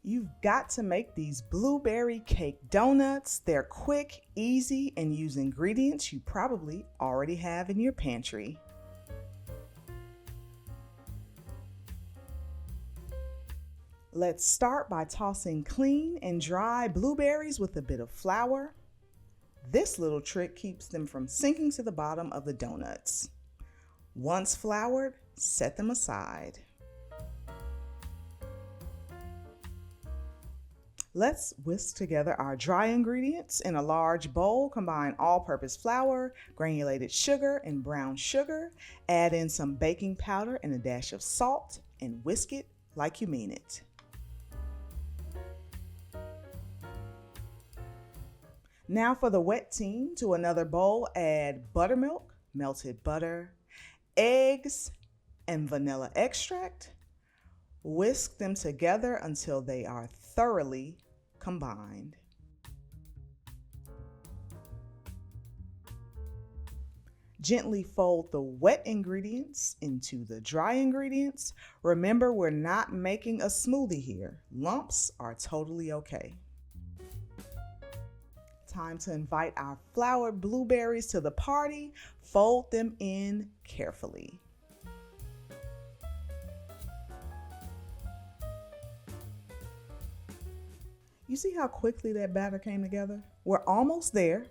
You've got to make these blueberry cake donuts. They're quick, easy, and use ingredients you probably already have in your pantry. Let's start by tossing clean and dry blueberries with a bit of flour. This little trick keeps them from sinking to the bottom of the donuts. Once floured, set them aside. Let's whisk together our dry ingredients in a large bowl. Combine all-purpose flour, granulated sugar, and brown sugar. Add in some baking powder and a dash of salt and whisk it like you mean it. Now for the wet team, to another bowl, add buttermilk, melted butter, eggs, and vanilla extract. Whisk them together until they are thoroughly combined. Gently fold the wet ingredients into the dry ingredients. Remember, we're not making a smoothie here. Lumps are totally okay. Time to invite our floured blueberries to the party. Fold them in carefully. You see how quickly that batter came together? We're almost there.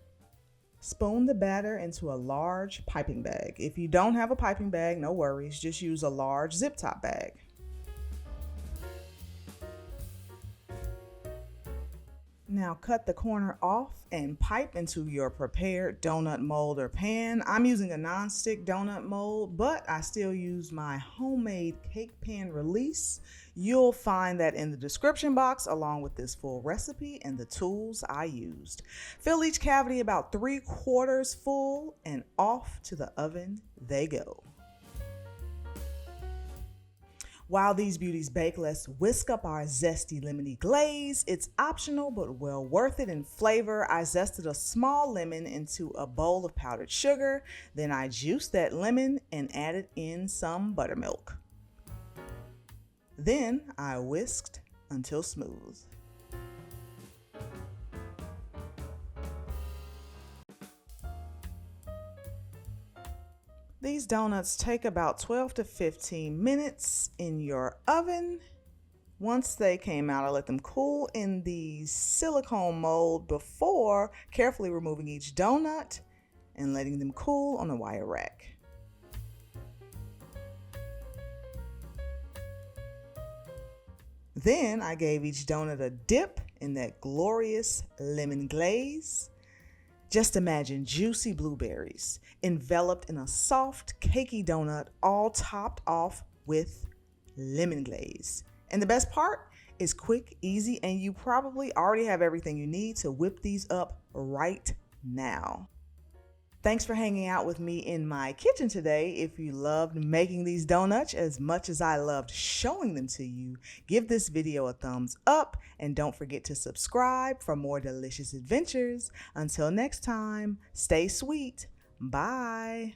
Spoon the batter into a large piping bag. If you don't have a piping bag, no worries. Just use a large zip top bag. Now cut the corner off and pipe into your prepared donut mold or pan. I'm using a non-stick donut mold, but I still use my homemade cake pan release. You'll find that in the description box along with this full recipe and the tools I used. Fill each cavity about 3/4 full and off to the oven they go. While these beauties bake, let's whisk up our zesty lemony glaze. It's optional, but well worth it in flavor. I zested a small lemon into a bowl of powdered sugar. Then I juiced that lemon and added in some buttermilk. Then I whisked until smooth. These donuts take about 12 to 15 minutes in your oven. Once they came out, I let them cool in the silicone mold before carefully removing each donut and letting them cool on a wire rack. Then I gave each donut a dip in that glorious lemon glaze. Just imagine juicy blueberries enveloped in a soft, cakey donut, all topped off with lemon glaze. And the best part is quick, easy, and you probably already have everything you need to whip these up right now. Thanks for hanging out with me in my kitchen today. If you loved making these donuts as much as I loved showing them to you, give this video a thumbs up and don't forget to subscribe for more delicious adventures. Until next time, stay sweet. Bye.